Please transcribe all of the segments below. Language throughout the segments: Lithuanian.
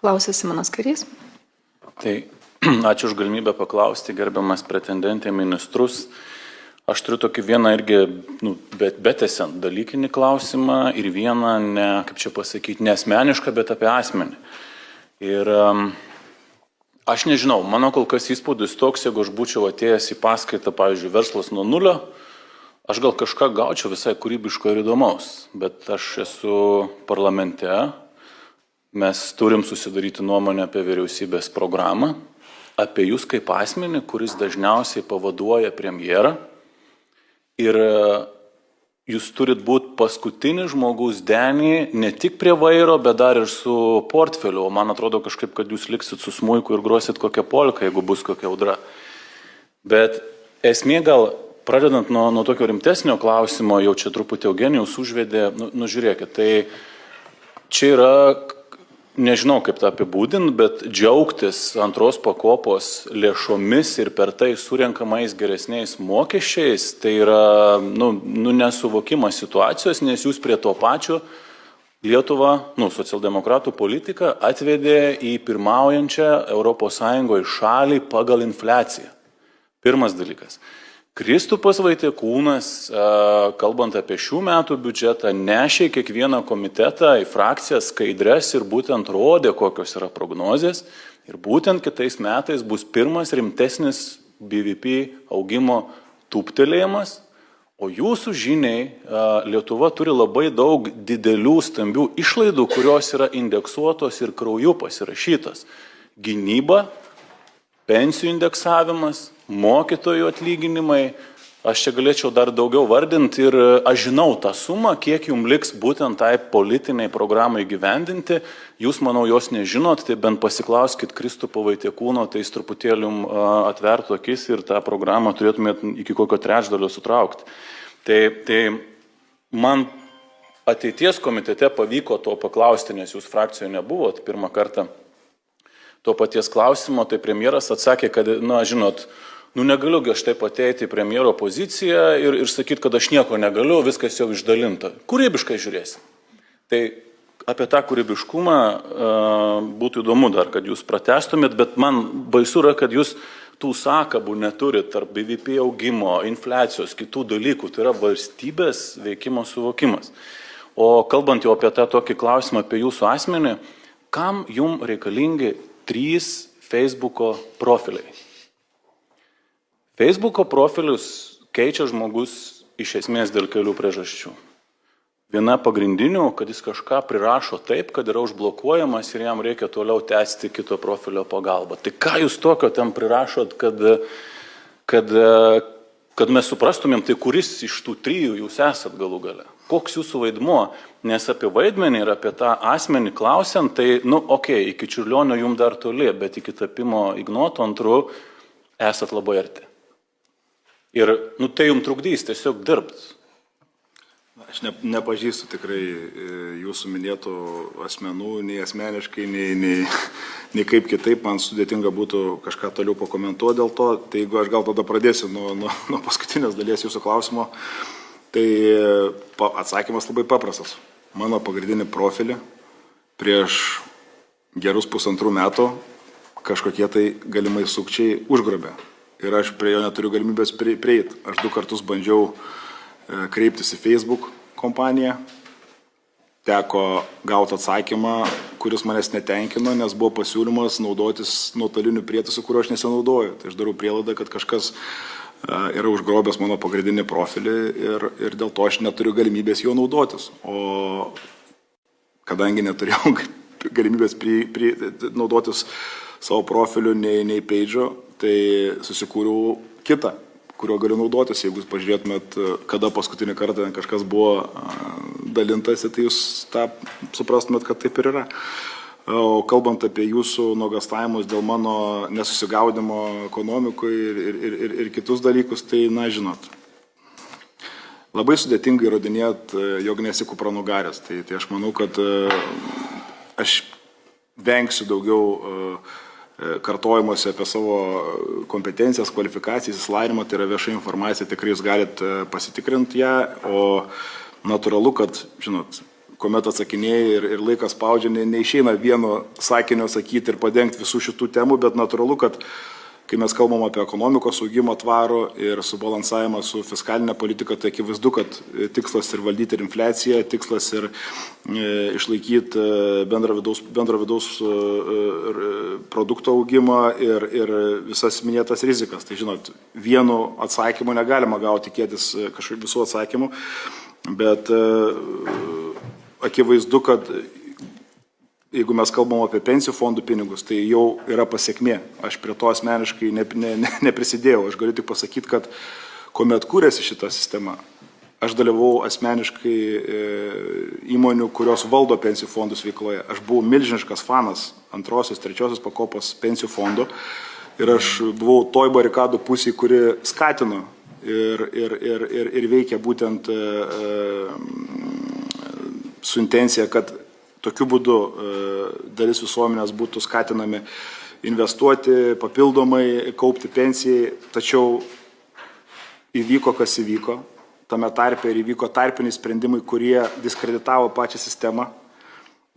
Klausė Simonas Karys. Tai ačiū už galimybę paklausti, gerbiamas pretendentė ministrus. Aš turiu tokį vieną irgi, betesiant dalykinį klausimą ir vieną, ne asmenišką, bet apie asmenį. Ir aš nežinau, mano kol kas įspūdis toks, jeigu aš būčiau atėjęs į paskaitą, pavyzdžiui, verslas nuo nulio, aš gal kažką gaučiau visai kūrybiško ir įdomaus, bet aš esu parlamente, mes turim susidaryti nuomonę apie vyriausybės programą, apie jūs kaip asmenį, kuris dažniausiai pavaduoja premjerą. Ir jūs turit būti paskutinis žmogus denį ne tik prie vairo, bet dar ir su portfeliu. O man atrodo kažkaip, kad jūs liksit su smuiku ir grosit kokią polką, jeigu bus kokia audra. Bet esmė gal, pradedant nuo tokio rimtesnio klausimo, jau čia truputį Eugenijus užvedė, žiūrėkit, tai čia yra, nežinau kaip tą apibūdint, bet džiaugtis antros pakopos lėšomis ir per tai surenkamais geresniais mokesčiais, tai yra nesuvokimas situacijos, nes jūs prie to pačio Lietuvą, socialdemokratų politiką atvedė į pirmaujančią ES šalį pagal infliaciją. Pirmas dalykas. Kristupas Vaitiekūnas, kalbant apie šių metų biudžetą, nešė kiekvieną komitetą į frakciją skaidres ir būtent rodė, kokios yra prognozės. Ir būtent kitais metais bus pirmas rimtesnis BVP augimo tūptelėjimas. O jūsų žiniai, Lietuva turi labai daug didelių, stambių išlaidų, kurios yra indeksuotos ir krauju pasirašytos. Gynyba, pensijų indeksavimas, mokytojų atlyginimai, aš čia galėčiau dar daugiau vardinti ir aš žinau tą sumą, kiek jums liks būtent tai politiniai programai gyvendinti. Jūs, manau, jos nežinot, tai bent pasiklauskit Kristupo Vaitiekūno, tai jis truputėlį jums atvertų akis ir tą programą turėtumėt iki kokio trečdalio sutraukti. Tai man ateities komitete pavyko to paklausti, nes jūs frakcijoje nebuvot pirmą kartą to paties klausimo, tai premjeras atsakė, kad, negaliu aš taip ateiti į premjero poziciją ir sakyti, kad aš nieko negaliu, viskas jau išdalinta. Kūrybiškai žiūrėsim. Tai apie tą kūrybiškumą būtų įdomu dar, kad jūs pratęstumėt, bet man baisu yra, kad jūs tų sąkabų neturit tarp BVP augimo, infliacijos, kitų dalykų. Tai yra valstybės veikimo suvokimas. O kalbant jau apie tą tokį klausimą apie jūsų asmenį, kam jums reikalingi 3 Facebooko profiliai? Facebooko profilius keičia žmogus iš esmės dėl kelių priežasčių. Viena pagrindinių, kad jis kažką prirašo taip, kad yra užblokuojamas ir jam reikia toliau tęsti kito profilio pagalbą. Tai ką jūs tokio ten prirašot, kad mes suprastumėm, tai kuris iš tų 3 jūs esat galų gale? Koks jūsų vaidmuo? Nes apie vaidmenį ir apie tą asmenį klausiant, tai, iki Čiurlionio jums dar toli, bet iki tapimo Ignoto antru esat labai arti. Ir, tai jums trukdys tiesiog dirbti. Aš nepažįstu tikrai jūsų minėtų asmenų, nei asmeniškai, nei kaip kitaip, man sudėtinga būtų kažką toliau pakomentuoti dėl to. Tai jeigu aš gal tada pradėsiu nuo paskutinės dalies jūsų klausimo, tai atsakymas labai paprastas. Mano pagrindinį profilį prieš gerus 1,5 metų kažkokie tai galimai sukčiai užgrobė. Ir aš prie jo neturiu galimybės prieiti. Aš 2 kartus bandžiau kreiptis į Facebook kompaniją. Teko gauti atsakymą, kuris manęs netenkino, nes buvo pasiūlymas naudotis nuotoliniu prietaisu, kuriuo aš nesinaudoju. Tai aš darau prielaidą, kad kažkas yra užgrobęs mano pagrindinį profilį ir dėl to aš neturiu galimybės jo naudotis. O kadangi neturėjau galimybės naudotis savo profiliu nei page'o, tai susikūriau kitą, kurio galiu naudotis. Jeigu pažiūrėtumėt, kada paskutinį kartą kažkas buvo dalintasi, tai jūs tą suprastumėt, kad taip ir yra. O kalbant apie jūsų nuogastavimus dėl mano nesusigaudimo ekonomikoje ir kitus dalykus, tai, žinot, labai sudėtinga įrodinėti, jog nesi kupranugaris. Tai aš manau, kad aš vengsiu daugiau kartojimuose apie savo kompetencijas, kvalifikacijas, įsilavinimą, tai yra vieša informacija, tikrai jūs galite pasitikrinti ją, o natūralu, kad, žinot, kuomet atsakinėjai ir laikas spaudžia, neišeina vieno sakinio sakyti ir padengti visų šitų temų, bet natūralu, kad kai mes kalbam apie ekonomikos augimo tvarų ir subalansavimą su fiskalinė politika, tai akivaizdu, kad tikslas ir valdyti ir infliaciją, tikslas ir išlaikyti bendro vidaus produkto augimą ir visas minėtas rizikas. Tai žinot, vienu atsakymu negalima gauti tikėtis kažkokių visų atsakymų, bet akivaizdu, kad jeigu mes kalbam apie pensijų fondų pinigus, tai jau yra pasiekmė. Aš prie to asmeniškai neprisidėjau. Aš galiu tik pasakyti, kad kuomet kūrėsi šita sistema, aš dalyvau asmeniškai įmonių, kurios valdo pensijų fondus veikloje. Aš buvau milžiniškas fanas antrosios, trečiosios pakopos pensijų fondų ir aš buvau toj barikadų pusėje, kuri skatino ir veikia būtent su intencija, kad tokiu būdu dalis visuomenės būtų skatinami investuoti, papildomai kaupti pensijai, tačiau įvyko, kas įvyko. Tame tarpe ir įvyko tarpiniai sprendimai, kurie diskreditavo pačią sistemą.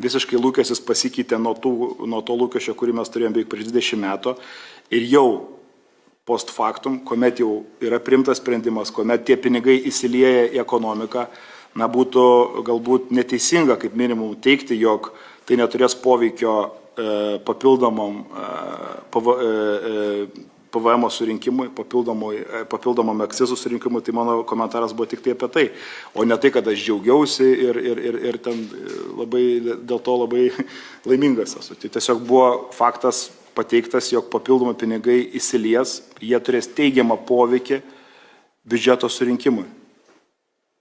Visiškai lūkestis pasikeitė nuo to lūkesčio, kurį mes turėjome beveik prieš 20 metų. Ir jau post factum, kuomet jau yra priimtas sprendimas, kuomet tie pinigai įsilieja į ekonomiką, būtų galbūt neteisinga kaip minimum teikti, jog tai neturės poveikio papildomam PVM surinkimui, papildomam akcizų surinkimui, tai mano komentaras buvo tik tai apie tai, o ne tai, kad aš džiaugiausi ir ten dėl to labai laimingas esu. Tai tiesiog buvo faktas pateiktas, jog papildomai pinigai įsilies, jie turės teigiamą poveikį biudžeto surinkimui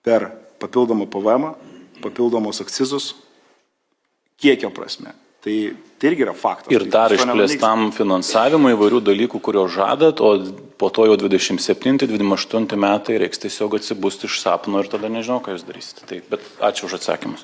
per papildomą PVM, papildomos akcizus, kiekio prasme. Tai irgi yra faktas. Ir dar išplėstam finansavimui įvairių dalykų, kurio žadat, o po to jau 27-28 metai reiks tiesiog atsibusti iš sapno ir tada nežinau, ką jūs darysite. Taip, bet ačiū už atsakymus.